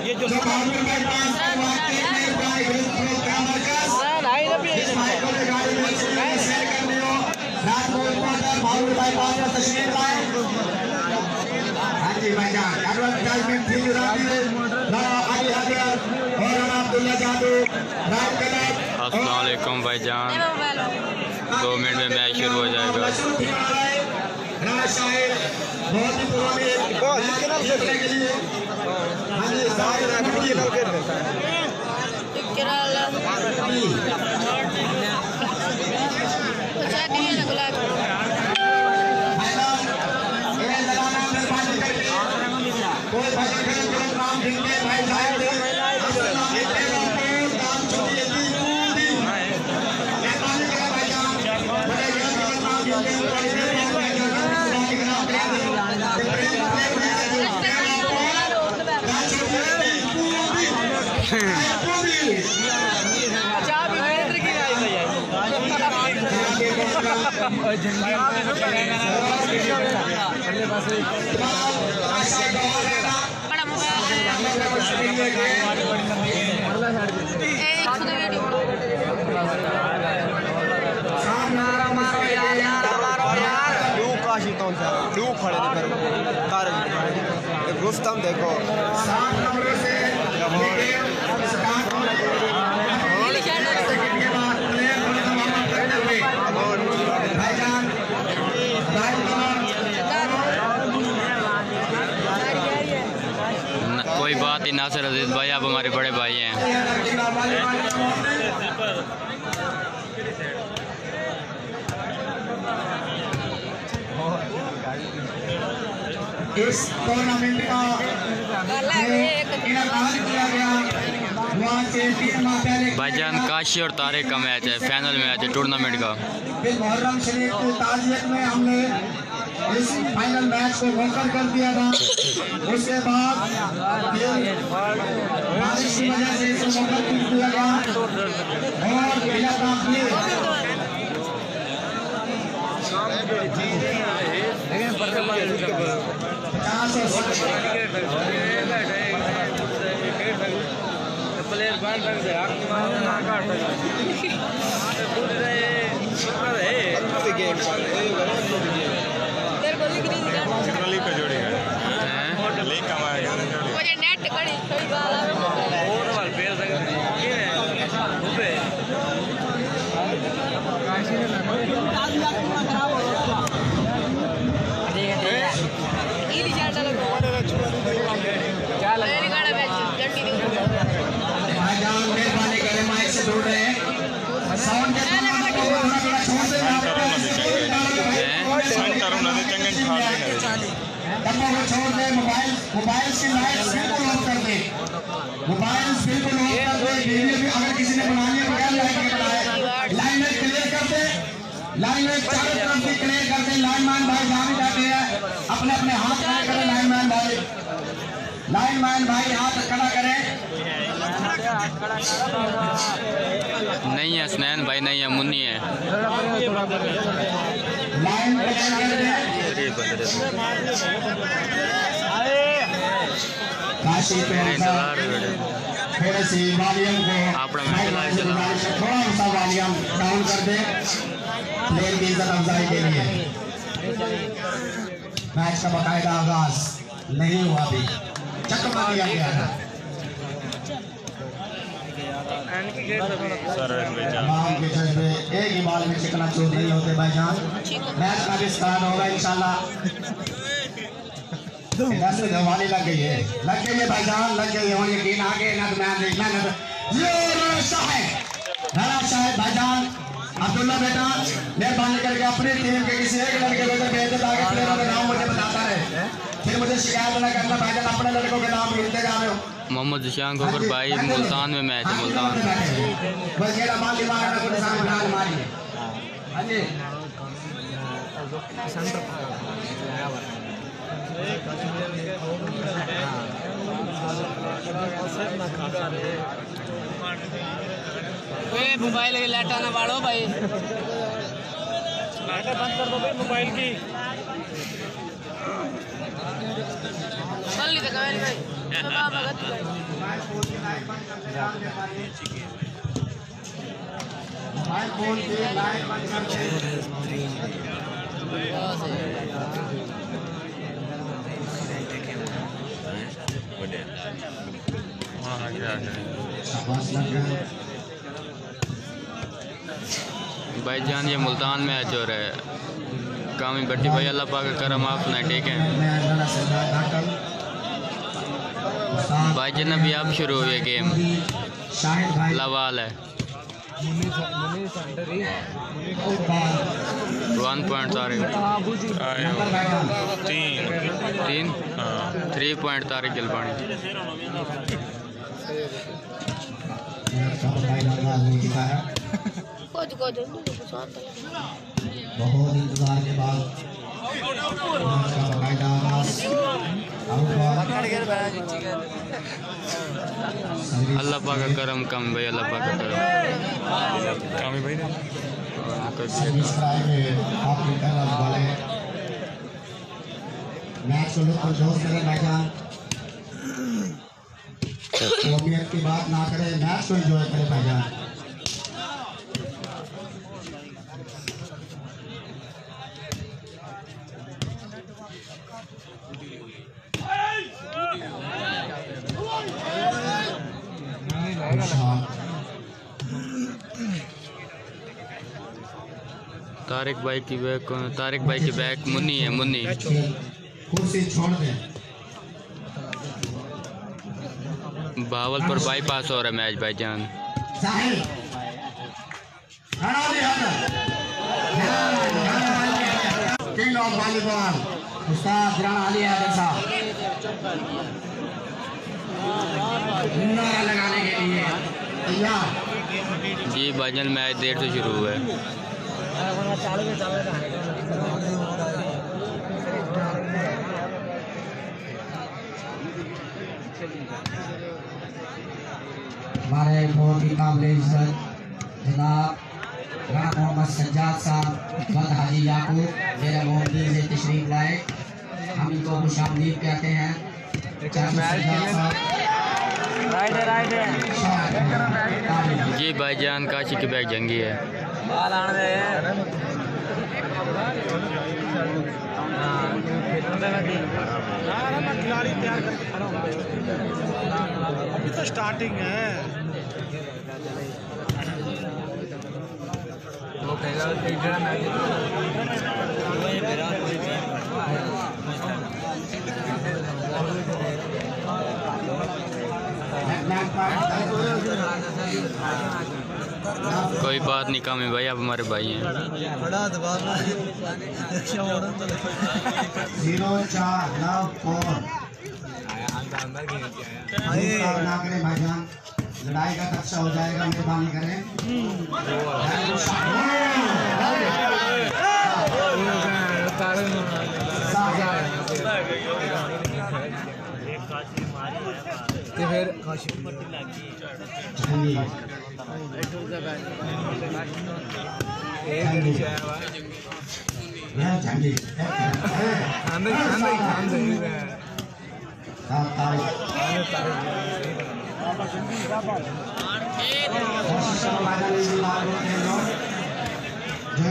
ये जो अस्सलामुअलैकुम भाईजान, 2 मिनट में मैच शुरू हो जाएगा। रुस्तम देखो कोई बात ही, नासिर अजीज भाई आप हमारे बड़े भाई हैं। इस टूर्नामेंट का इनाम किया गया वहाँ से 3 माह पहले भाईजान काशी और तारे का मैच है, फाइनल मैच है टूर्नामेंट का। मुहर्रम शरीफ की ताज़ियत में हमने इस फाइनल मैच को मुकर कर दिया था। उसके बाद बारिश की वजह से इसे मुकर कर दिया गया और बिना ताक़ीद मेहरबानी करें, माइक से दूर रहे साउंड के छोड़ दे। मोबाइल की लाइट बिल्कुल ऑफ कर दे, मोबाइल बिल्कुल ऑफ कर दे। वीडियो भी अगर किसी ने बनानी है बगैर लाइट के बनाए, लाइन में क्लियर कर दे, लाइन में चारों तरफ से क्लियर कर दे। लाइनमैन भाई जहाँ भी जाते हैं अपने अपने हाथ खड़े करें। लाइनमैन भाई हाथ खड़ा करें। नहीं है स्नैन भाई, नहीं है मुन्नी है। लाइन काशी पे थोड़े सी वॉल्यूम को थोड़ा सा वॉल्यूम डाउन कर दे प्लेयर की इज्जत अफजाई के लिए। मैच का बाकायदा आगाज नहीं हुआ, अभी चकमा दिया गया था। एक ही बॉल में चिकना चोर नहीं होते भाईजान। मैच का भी स्टार्ट होगा इंशाल्लाह। वाली लग गई है भाईजान, लग गई है। यकीन आगे ना तो मैं देखना ना तो राणा साहेब भाईजान अब्दुल्ला बेटा मेहरबानी करके अपनी टीम के किसी एक लड़के को भेज दे ताकि प्लेयरों का नाम मुझे बताता रहे, फिर मुझे शिकायत न करना भाईजान, अपने लड़कों के नाम मिलते जा रहे हो। मोहम्मद जिशान खोखर भाई मुल्तान में मैच है, मुल्तान। बस ये माल दिमाग में कोई सामने बना मारी है। हां जी मोबाइल की लाइट आना बाड़ो भाई, लाइटें बंद कर दो भाई मोबाइल की। चल ली तो भाई बाबा भगत भाई मोबाइल फोन की लाइट बंद कर दे। भाईजान ये मुल्तान में मैच हो रहा है, कामी भट्टी भाई अल्लाह पाक का करम, आप सुनाए ठीक है भाईजान। अभी आप शुरू हुए गेम, लवाल है 1 पॉइंट तारिक, 3 पॉइंट तारिक गिलबानी। बहुत इंतजार के बाद अल्लाह पाक का करम, कम भाई अल्लाह पाक का करम, कामी भाई मैच को लुत्फ अंदोज करें भाईजान, कौमियत की बात ना करें, मैच को एंजॉय करें भाईजान। तारिक भाई की बैक मुन्नी है, मुन्नी कुर्सी छोड़ दे। भावलपुर बाईपास हो रहा है मैच भाईजान। किंग ऑफ वॉलीबॉल उस्ताद राणा अली हैदर साहब नारा लगाने के लिए तैयार। जी भाईजान मैच देर से शुरू हुआ है। हमारे बहुत ही काबिल इज्जत जनाब राणा मोहम्मद सज्जाद साहब वद हाजी याकूब मेरे मोहम्मदी से तशरीफ लाए, हम इनको खुशामदीद कहते हैं। जी भाईजान काशी की बैग जंगी है। अभी तो स्टार्टिंग है। कोई बात नहीं कामी भाई, आप हमारे भाई हैं। 0494 ना करें भाईजान, लड़ाई का खर्चा हो जाएगा, मेहरबानी करें।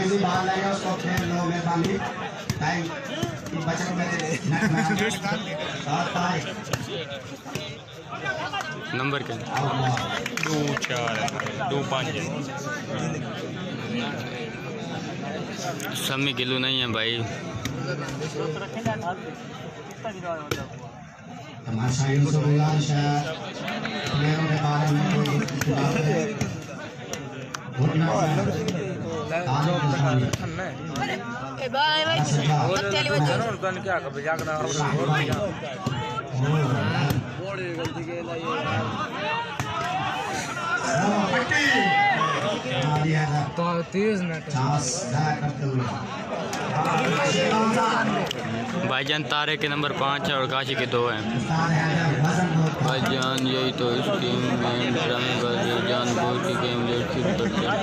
जो बाहर लगे उसको खेल लो, मेहरबानी टाइम बचत में नंबर क्या 2-4-2-5 सम्मी किलो नहीं है भाई। हमारे शायरों से गुजारिश है प्लेयरों के बारे में कोई बात है बाय बाय चले बच्चे तो 30 मिनट भाईजान तारे के नंबर 5 है और काशी के 2 हैं। भाईजान यही तो इस टीम में ड्रामेबाजी जानबूझ की गेम लीडरशिप करते हैं।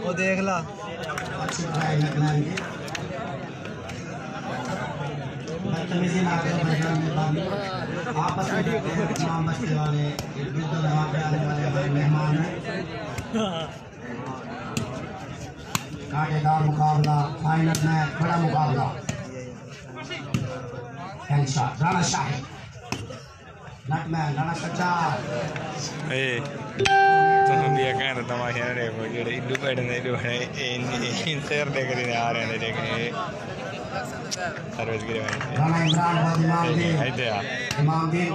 वो देख ला आपस में तमाम बस्ती वाले मेहमान हैं। कांटेदार मुकाबला, फाइनल में बड़ा मुकाबला। राणा शाहिद, नटमैन, राणा सज्जाद। तुम भी कहना तमाशा देखो जेडे इडू बैठने इन शेर देख रहे आ रहे हैं देखे सर्विस गिरे राणा इमरान बहुत इमामदीन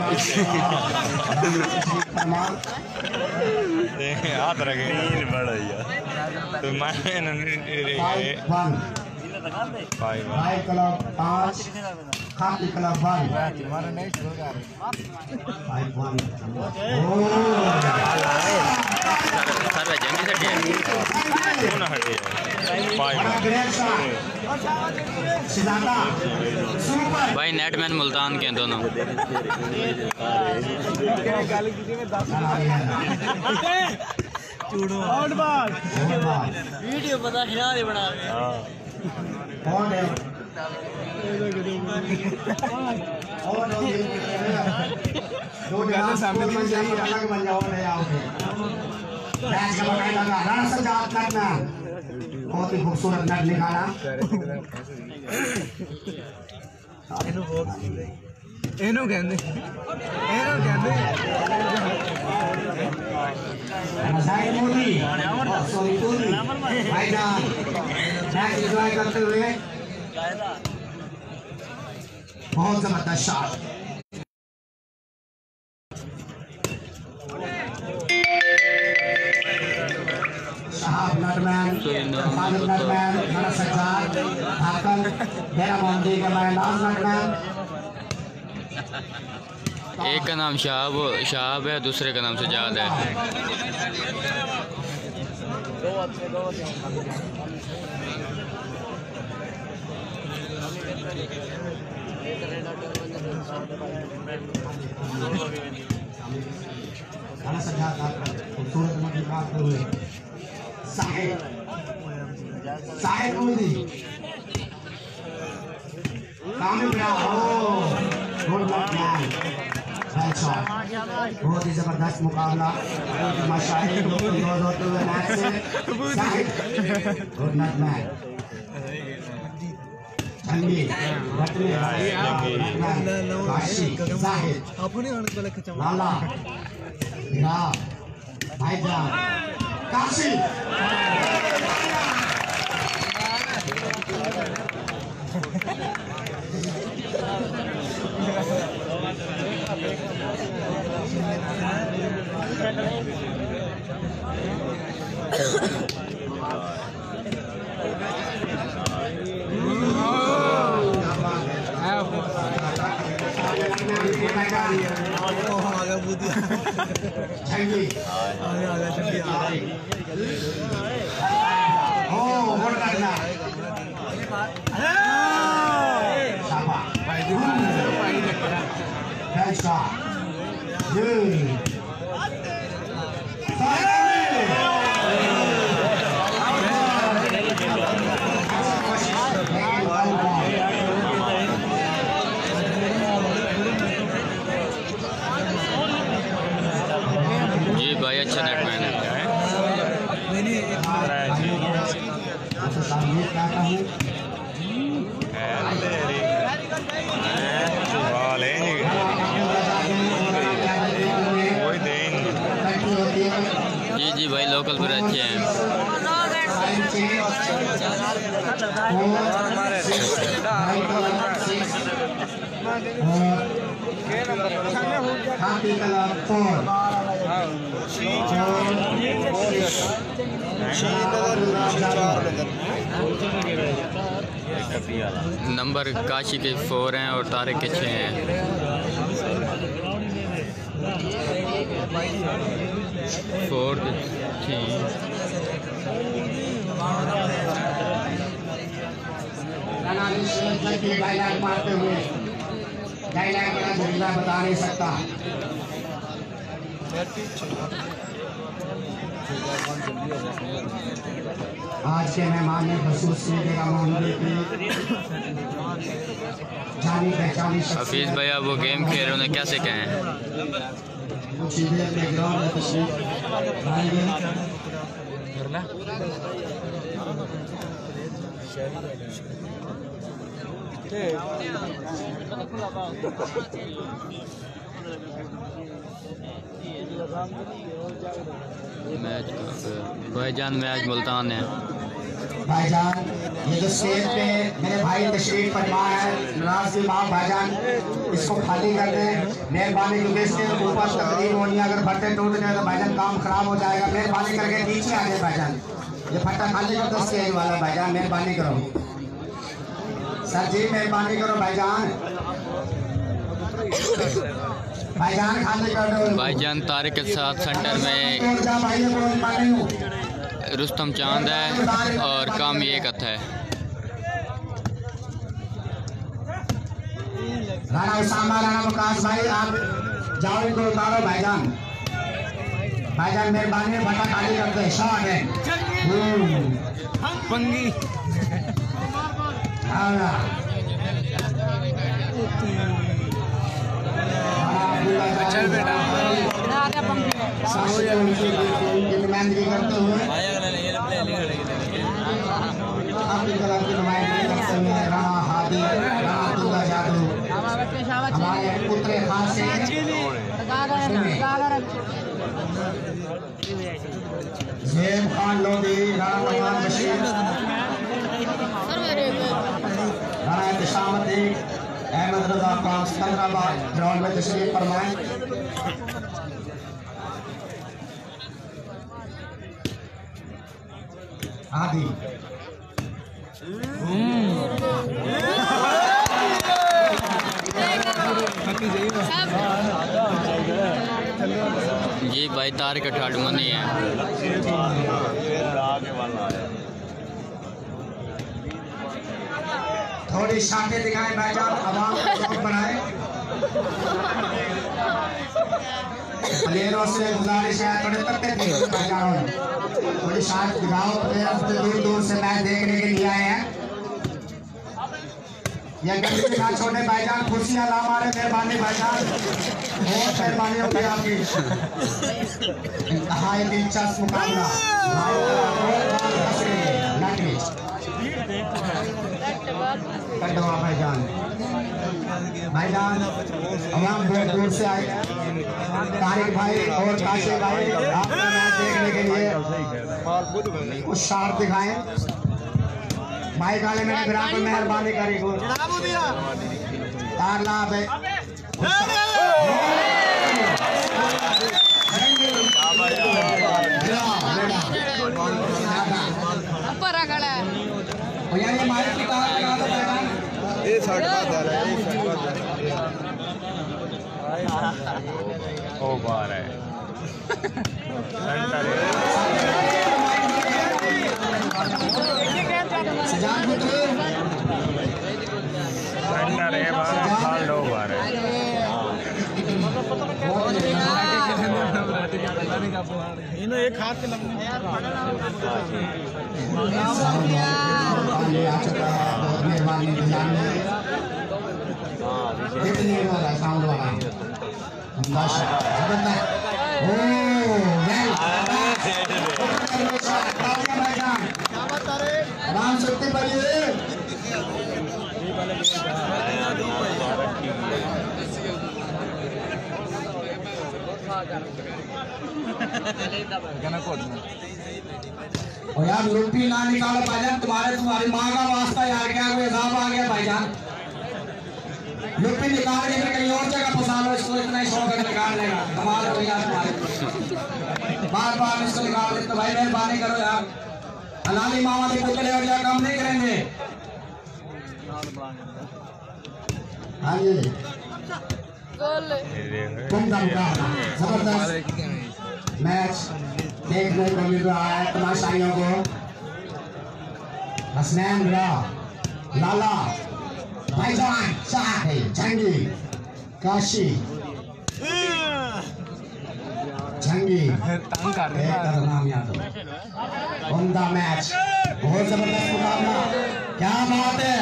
फरमान हाथ रखे नील बड़ा यार तो मैंने 5 क्लब 5 खाकी क्लब 1 5-1 सर्वे जंगी से टीम कौन हटे 5 भाई नेटमैन मुल्तान के हैं दोनों। वीडियो पता हिला दे बना कौन है दो जगह सामने बन जाइए अलग बन जाओ नहीं आओगे मैच का बकाया लगा राणा सज्जाद नटमैन बहुत ही खूबसूरत नट निकाला एनो कहने मसाइल मोदी सॉरी टूरी भाईजान मैच एंजॉय करते हुए बहुत जबरदस्त शॉट शहाब नटमैन फाजिल नटमैन राणा सज्जाद हाकम डेरा मोहम्मदी का मैदान नटमैन एक का नाम शहाब है, दूसरे का नाम सजाद है। राणा सज्जाद खूबसूरत मत निकालते हुए साहिद मोदी बहुत ही जबरदस्त मुकाबला होते हुए मैच से गुड नाइट मैच भाईजान काशी जी भाई अच्छा नेटमैन है। जी जी भाई लोकल पर अच्छे हैं। हाथी कलर 4 नंबर काशी के 4 हैं और तारिक के 6 हैं। फोर डायलॉग मारते हुए डायलॉग बड़ा जरूरी बता नहीं सकता। आज के मेहमान ने खसूसी बेगम मोहम्मद की जानी पहचानी हफीज भैया वो गेम खेल रहे उन्हें कैसे कहें? कुछ ही देर में ग्राउंड में तशरीफ लाएंगे। मैच भाईजान मैच मुल्तान है। भाईजान ये जो स्टेज पे मेरे भाई तशरीफ फरमा है नाराज इमाम भाईजान इसको खाली कर दें मेहरबानी, क्योंकि इसके ऊपर तकरीर होनी है। अगर फट्टे टूट गए तो भाईजान काम खराब हो जाएगा। मेहरबानी करके नीचे आ जाए भाईजान। ये फट्टा खाली कर दो स्टेज वाला भाईजान, मेहरबानी करो सर जी, मेहरबानी करो भाईजान। भाईजान खाली कर दो। भाईजान तारिक के साथ सेंटर में रुस्तम चांद है और कामी एक हथ है। राणा उसामा, राणा मुकाश भाई आप जाओ इनको उतारो भाईजान। भाईजान मेहरबानी फटा खाली कर दे। शॉट है पंगी चल बेटा नुमाइंदगी करते हुए अपनी कला की नुमाइंदगी करते हुए राणा हादी, राणा अब्दुल्ला जादू हमारे पुत्र खास से ज़ेब खान लोधी, राणा नवाज बशीर, राणा इंतशामती, अहमद रजा खान सिकंदराबाद ग्राउंड में तशरीफ फरमाएं। आदि ये भाई तारिक ठाडुमनी है। थोड़ी शाखें दिखाएं भाईजान, आवाम को शौक बनाए। प्लेयरों से गुजारिश है थोड़े तकते भाईजान, थोड़ी शाख दिखाओ। प्लेयर दूर दूर से मैच देखने के लिए आए हैं। ये गलती ना छोड़े भाईजान, कुर्सियां ना मारे मेहरबानी भाईजान, बहुत मेहरबानी होगी आपकी। इंतहाई दिलचस्प मुकाबला कटवा भाईजान। भाईजान हम बहुत दूर से आए, तारिक भाई और काशी भाई आपका मैच देखने के लिए कुछ शॉट दिखाएं। भाई गाले में बराबर मेहरबानी करी को तारला है ऊपर खड़ा है यार ये माइक की तार लगा दो भाईजान। ये शॉट बात आ रहा है, ये शॉट बात ओ बार है सेंटर है सजान पुत्र सेंटर है बार फाल दो बार है। इन्हों एक हाथ से लगने आ चुका है, बहुत मेहरबानी इंतजाम में कितनी वाला साउंड वाला जबरदस्त। ओ वेल आराम से उठते पड़िए। और यार लुट्टी ना निकालो भाईजान, तुम्हारी माँ का वास्ता यार, क्या कोई हिसाब आ गया भाईजान। यूपी निकाल के कहीं और जगह फंसा लो इसको, इतना ही शौक है निकाल लेगा। कमाल हो गया तुम्हारे, बार बार इसको निकाल देते। भाई मेहरबानी करो यार, हलाली मामा के पुतले और क्या काम नहीं करेंगे। हाँ जी जबरदस्त मैच देखने को मिल रहा है तमाशाइयों को। हसनैन लाला भाईजान शाही जंगी काशी जंगी नाम याद हो। उम्दा मैच, बहुत जबरदस्त मुकाबला, क्या बात है।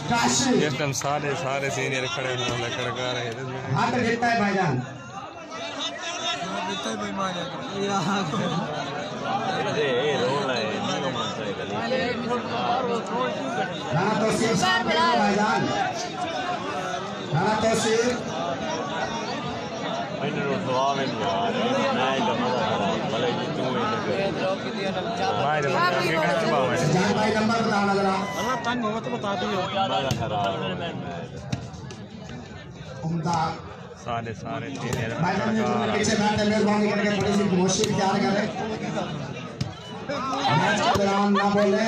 काशी एकदम सारे सीनियर खड़े हैं, लड़का रहे हाथ गिरता है भाईजान। राणा तौसीफ भाईजान, राणा तौसीफ सजाद भाई नंबर बताना जरा। उम्दा सारे सीनियर भाईजान पीछे बैठे मेहरबानी करके थोड़ी सी खामोशी इख्तियार करें, मैच के दौरान ना बोले।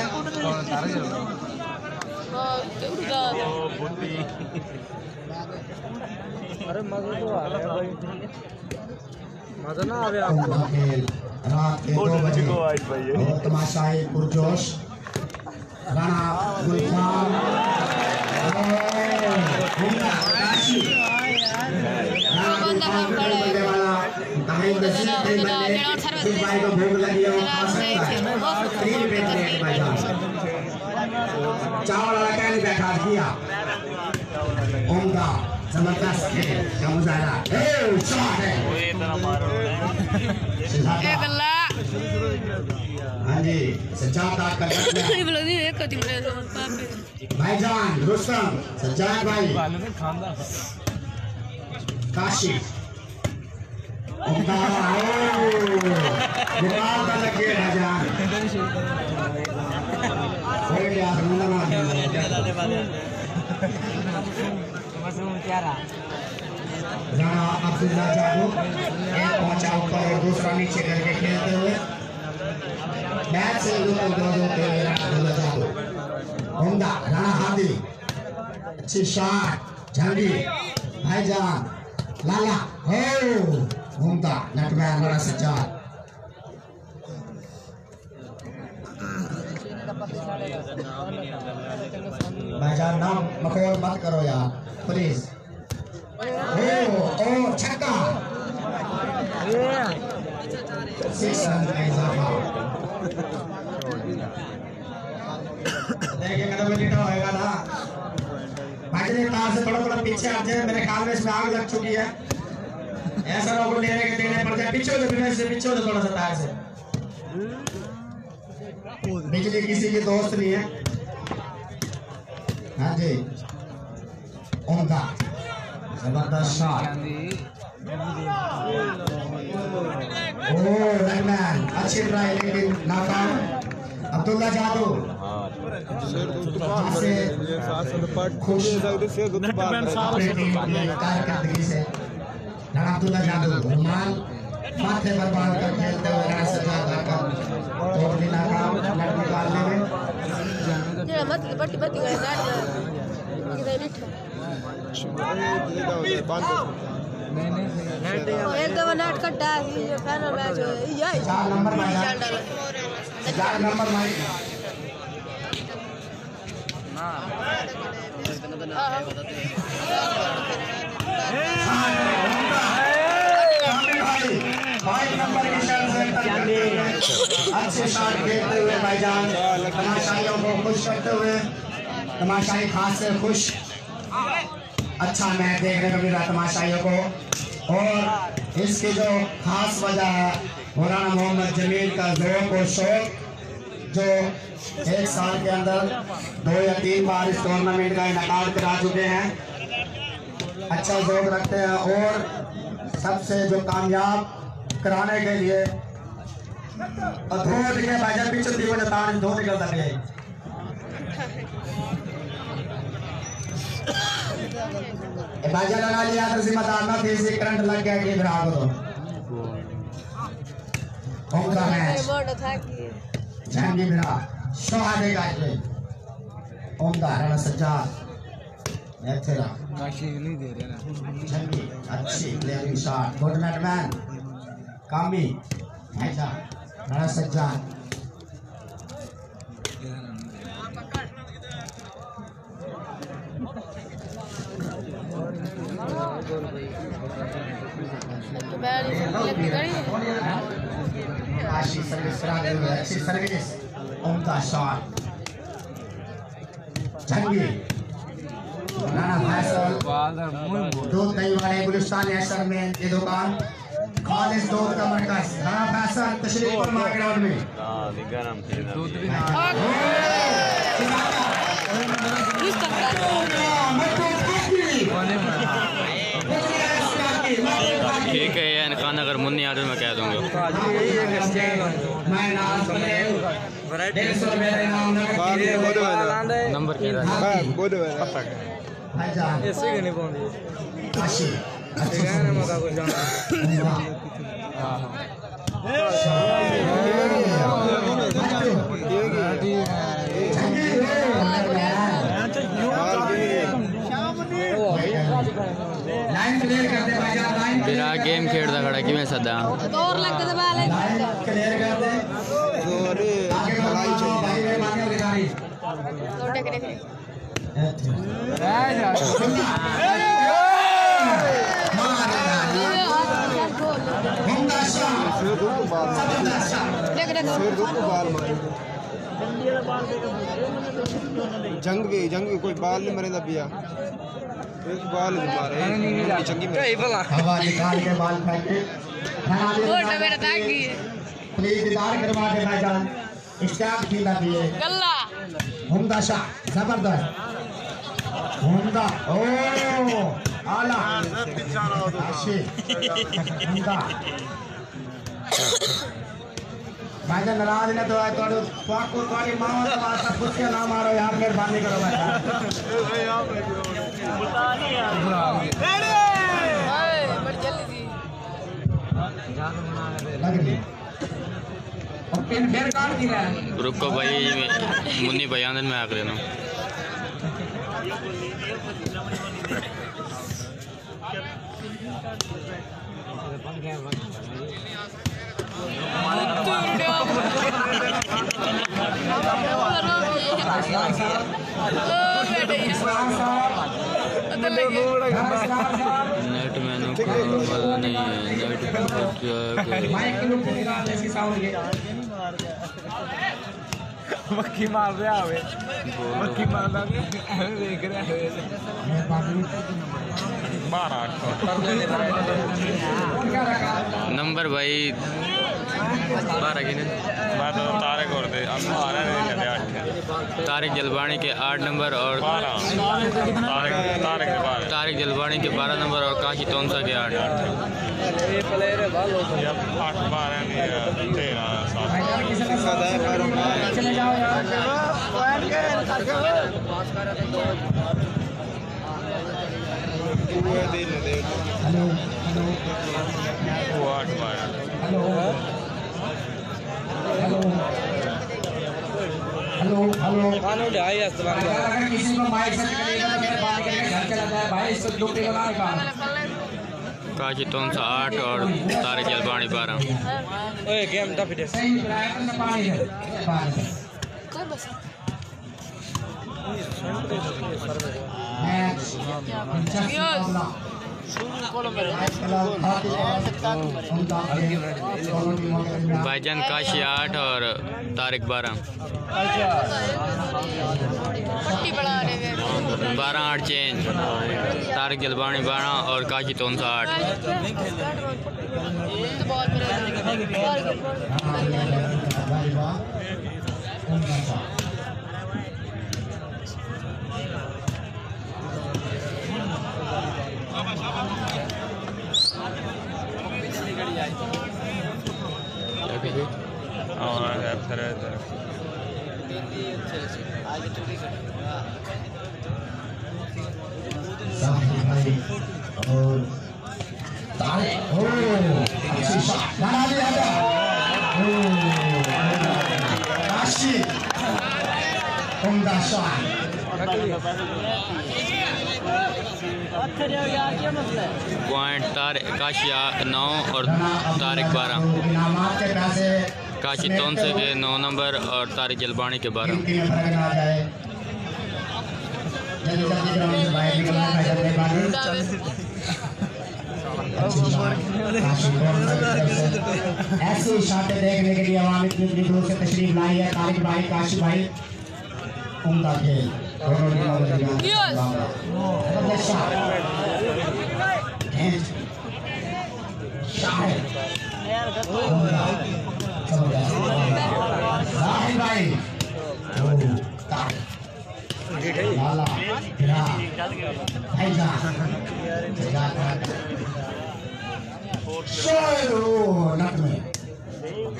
अरे मजा तो आ रहा है, मजा ना आवे आपको। खेल रात के 2 बजे और तमाशाई पुरजोश। राणा गुलफाम काशी भाई को भूख लगी है, चावल वाला क्या नहीं बैठा किया। उम्दा जबरदस्त खेल का मुजाहरा, शॉट है। हाँ जी सज्जाद का भाईजान रुस्तम सज्जाद भाई काशी लगे भाईजान राणा अब्दुल्ला जादू एक पहुंचा ऊपर और दूसरा नीचे करके खेलते हुए बैट से राणा अब्दुल्ला जादू। उम्दा राणा हादी, अच्छी शॉट जंगी भाईजान लाला हो। उम्दा नटमैन बड़ा सज्जाद। भाईजान नाम मखौल मत करो यार प्लीज। ओ छक्का, 6 रन का इजाफा। देखिए कदम लेटा होएगा ना भाई, तार से थोड़ा पीछे आ जाए, मेरे ख्याल में इसमें आग लग चुकी है। ऐसा लोगों लेने के देने पड़ जाए, पीछे हो थोड़ा सा तार से। बिजली किसी की दोस्त नहीं है। हाँ जी उम्दा जबरदस्त शॉट। ओ रनमैन अच्छी ट्राई लेकिन नाकाम। अब्दुल्ला जादू खुश कारकर्दगी से। अब्दुल्ला जादू रुमाल माथे पर बांध कर खेलते हुए राणा सज्जाद आकर तोड़ने नाकाम नेट निकालने में। एक दफा नेट कटा है, ये फाइनल मैच है। ये 4 नंबर मार, 4 नंबर मार। अच्छे शॉट खेलते हुए भाईजान तमाशाइयों को खुश करते हुए, तमाशाई खास से खुश। अच्छा मैच देखने को मिला तमाशाइयों को। और इसकी जो खास वजह है वो राणा मोहम्मद जमील का ज़ौक़ और शौक़, जो 1 साल के अंदर 2 या 3 बार इस टूर्नामेंट का इनेकाद करा चुके हैं। अच्छा ज़ौक़ रखते हैं और सबसे जो कामयाब कराने के लिए धोट के भाईजान पीछे धोट निकलता है। बाजा लगा लिया तो जिम्मेदार ना थे, से करंट लग गया कि भरा को होम का मैच बड़ा था कि जंगी भरा शोहादे का पे होम दा राणा सज्जाद नेथेरा काशी नहीं दे रहे ना। जंगी अच्छी प्लेयरिंग शॉट, गुड मैन कामी ऐसा राणा सज्जाद काशी सर्विस अच्छी सर्विस उम्दा शॉट जंगी राणा फैसल दूध दही वाले गुलिस्तान एसर में ये दुकान खालिस दूध का मरकज राणा फैसल तशरीफ फरमा ग्राउंड में ठीक है यार, खान अगर मुन्नी आ तो मैं कह दूंगा। नंबर क्या मेरा गेम खेलता खड़ा कि मैं सदा दौर लग के दबा ले क्लियर कर दे आगे बढ़ाई चाहिए दौड़ के देख जंग कोई बाल नहीं मरेगा पिया, एक बाल नहीं मारे चंगी में हवा निकाल के बाल फेंके फोटो मेरा ताकि प्लीज दीदार करवा दे भाईजान, स्टाफ खिला दिए गल्ला उम्दा शाह जबरदस्त उम्दा ओ आला अच्छी उम्दा भाईजान नाराज न तो तोड़ पाको तोड़ी मां का वास्ता पूछ के ना मारो यार, मेहरबानी करो बड़ी जल्दी थी लग रही और पिन फिर काट दिया रुको भाई, मुन्नी बयान में आकर ना नेट मैंने कॉल नहीं है, मक्खी मार रहा है, मक्खी मार रहा है, देख रहा है 12 नंबर भाई 12 की तारिक जलवानी के 8 नंबर और तारिक जलवानी के 12 नंबर और काशी तोनसा के 8। हेलो हेलो अगर किसी को माइक से निकलेगा तो मेरे बाल के घर चला जाए भाई, इसको दुख नहीं लगाने का। काशी तोनसा 8 और तारिक जलवानी 12। सही ड्राइवर में पानी है कोई बस भाईजान काशी 8 और तारिक 12। पट्टी बढ़ा रहे हैं 12-8 चेंज। तारिक जलवानी 12 और काशी तोनसा 8। साहिल भाई और तारे अच्छी शॉट बना दिया था काशी उम्दा शॉट पॉइंट काशी 9 और तारिक 12। काशी तोनसे के 9 नंबर और तारिक जलबानी के 12। ऐसी शॉटें देखने के लिए आवाम इतनी दूर से तशरीफ लाई है। तारिक भाई काशी भाई उम्दा खेल साहिल भाई लाला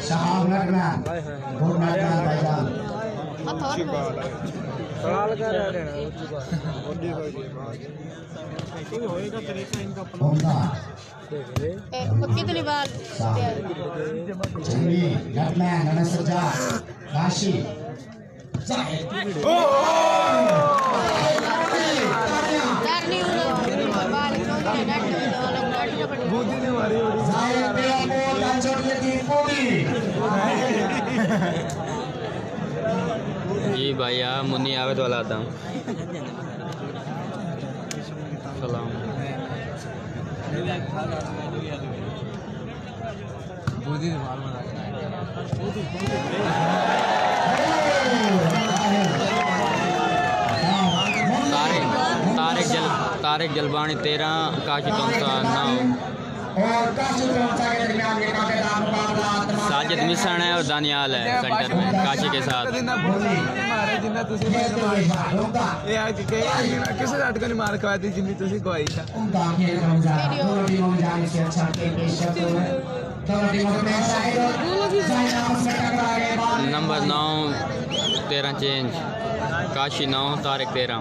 साहब नटना बहुत नटना भाईजान अच्छी बात है सवाल कर रहे हैं कितनी बार चंगी नटना नना सजा काशी जी भैया मुन्नी आवेद वाला आता हूँ। सलाम तारिक जलबानी 13 काशी तोनसा 9 साजिद मिशन है और दानियाल है सेंटर में काशी के साथ। किसे झटका नहीं मार खवाती जिन्नी तुसी कोई था नंबर 9 13 चेंज काशी 9 तारिक 13।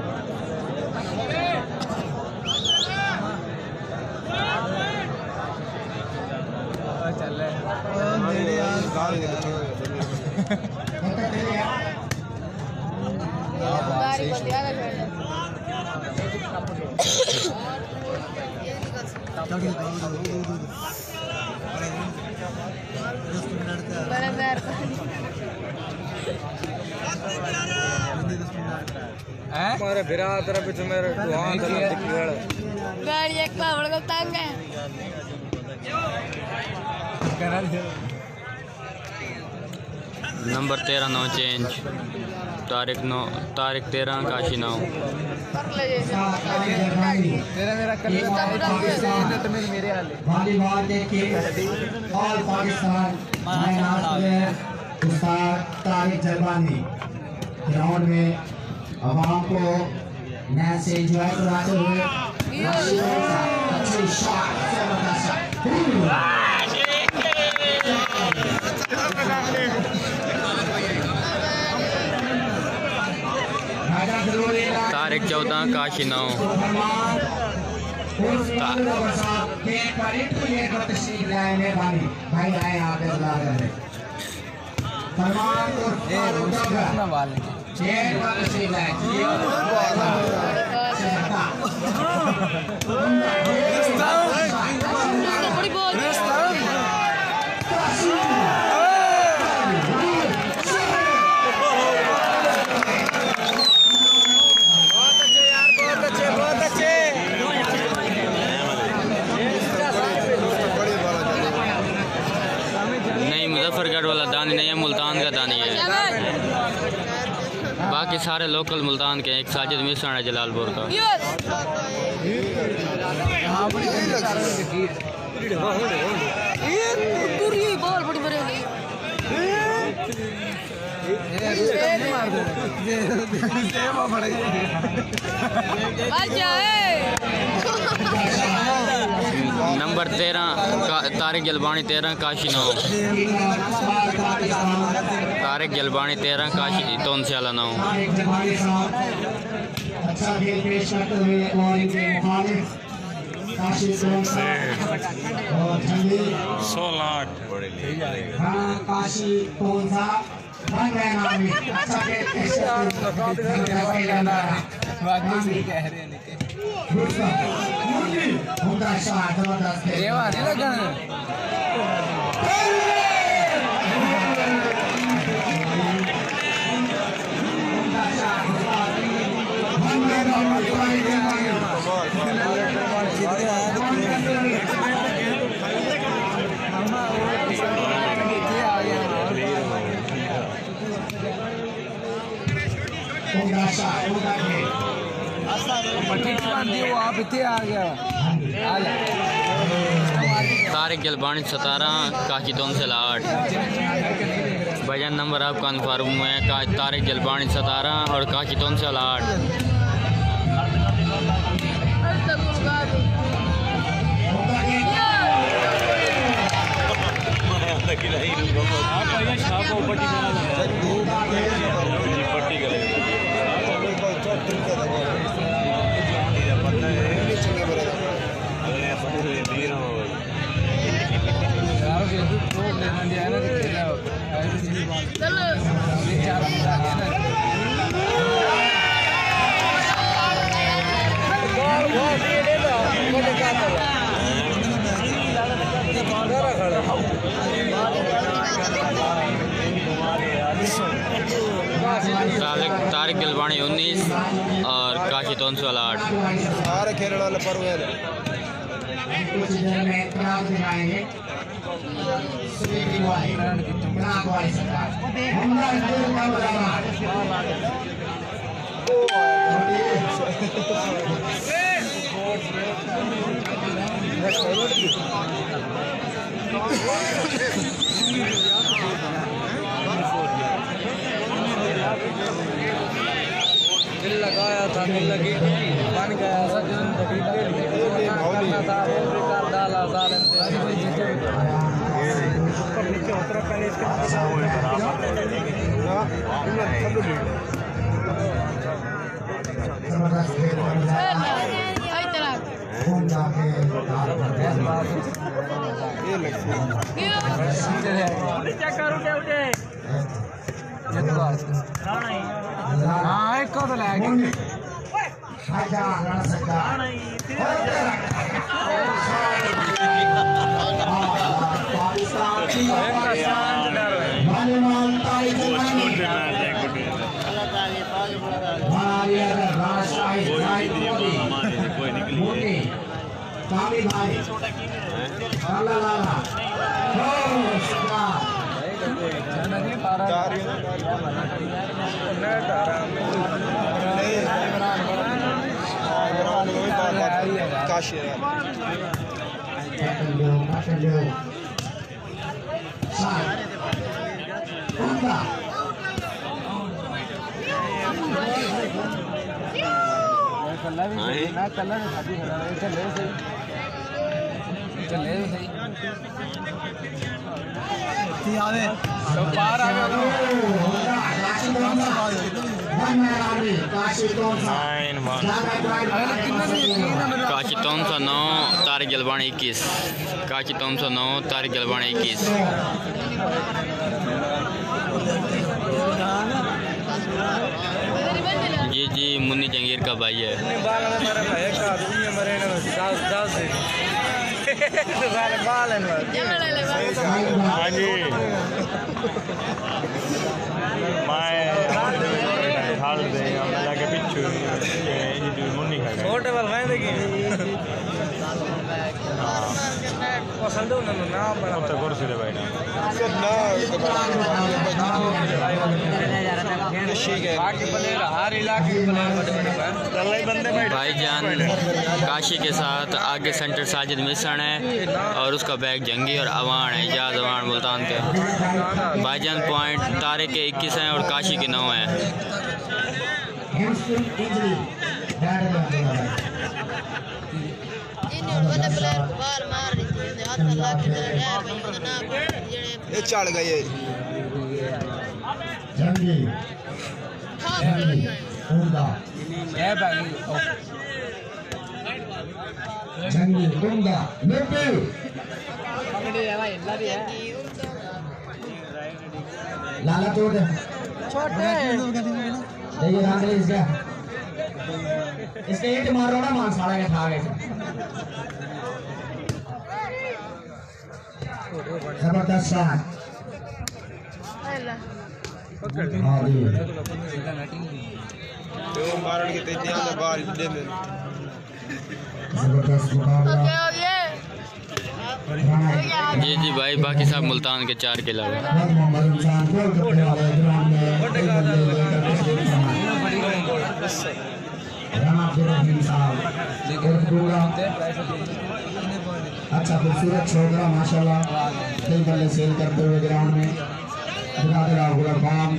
हमारे बिरा तरफ पीछे मेरे वहां तरफ गाड़ी एक पावड़ को तंग है number 13 9 change Tariq 13 Kashi 9। Volleyball के ऑल पाकिस्तान उस्ताद तारिक जलबानी ग्राउंड में आवाम को मैच से एंजॉय कराते हुए अच्छी शॉट तारिक 14 काशी 9। भाई आए आप बड़ी बोल नहीं मुजफ्फरगढ़ वाला दानी नहीं है, मुल्तान का दानी है। बाकी सारे लोकल मुल्तान के। एक साजिद मिश्रण है जलालपुर का। बॉल बड़ी बड़ी नंबर 13 तारिक जलबानी 13 काशी 9। तारिक जलबानी 13, काशी तोनसे वाला 9। अच्छा खेल पेश करते हुए और इनके मुखालिफ काशी तोनसा और ठंडी 16-8 हाँ काशी तोनसा बन गए नामी। अच्छा खेल पेश करते हुए उनका शाह जबरदस्त तारिक जलबानी 17, काशी तोनसे 8। भजन नंबर आप कन्फर्म हुए हैं। तारिक जलबानी 17 और काशी तोनसे 8। तारिक जलबानी 19 और काशी तोनसे 8। सारे खेलने वाले पर हुए कुछ देर में इत्मीनान दिखाएंगे दिल लगाया था दिल लगी बन गया सजन था डाला जालिम हाँ एक को तो लगे काशी काशी तोनसा 9, तारिक जलबानी 21। काशी तोनसा 9, तारिक जलबानी 21। ये जी मुन्नी जंगीर का भाई है। हाँ जी ढाल दे जाके पिछू मुन्नी खा छोटे वाल मैं देखी पसंद हो ना बड़ा तो कुर्सी दे बैठा भाईजान काशी के साथ आगे सेंटर साजिद मिशन है और उसका बैग जंगी और अवान है, इजाज अवान मुल्तान के। भाईजान पॉइंट तारिक के 21 हैं और काशी के 9 हैं। ये चढ़ गए जंगी जंगी उमदा ये भाई जंगी उमदा लुट्टू पकड़े है भाई अल्लाह भी है लाला तोड़ दे छोटे देखिए रांगले इसके ईट मारो ना मां साड़ा के खा गए जबरदस्त शॉट हाँ जी जो मारण के तेज आंदा बाल दे में जबरदस्त मुकाबला जी जी भाई बाकी सब मुल्तान के 4 के अलावा मोहम्मद इंसान गोल करने वाले ग्राउंड में राना अब्दुल साहब और पूरा अच्छा खूबसूरत छोकरा माशाल्लाह कई बल्ले सेल करते हुए ग्राउंड में गुलाम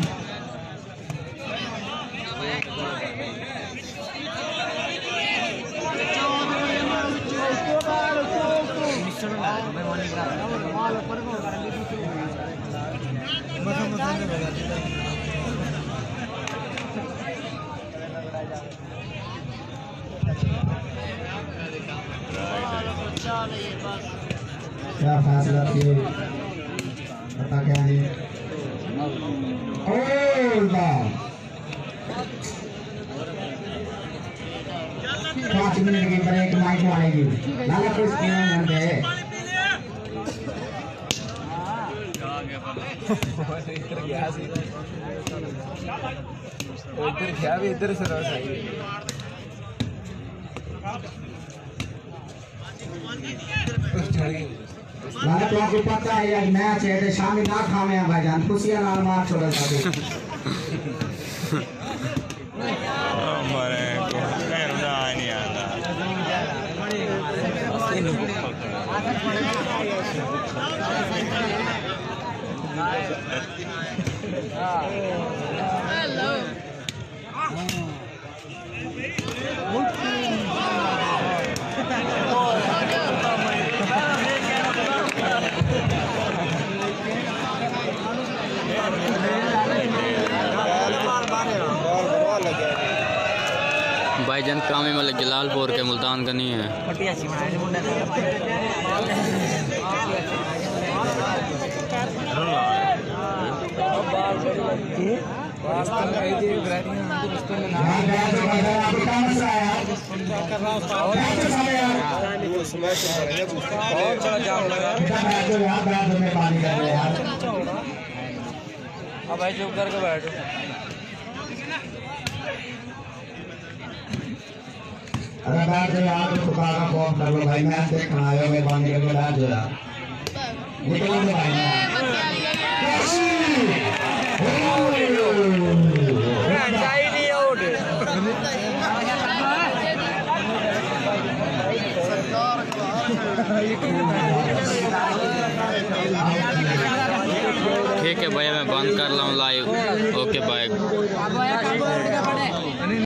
क्या फैसला किए पता क्या है 5 मिनट की ब्रेक माइक मारेगी लाला को स्क्रीन घंटे इधर गया भी इधर से रहा सही लाला तो आपको पता है यार मैच है शाम में ना खावे हैं भाईजान खुशियां नाल मार छोड़ सकते हमारे को करना नहीं आता भाईजान कामी मलिक जलालपुर के मुल्तान का नहीं है वो स्मैश करेंगे बहुत बड़ा जाम लगा अब भाई चुप करके बैठो अरे बैठ जाओ यार तो पुकार का फॉर्म कर लो भाई मैच देखना आया मैं पानी करके बैठ जाओ यार निकलो भाई चाहिए आउट ठीक है भैया मैं बंद कर रहा हूँ लाइव ओके बाय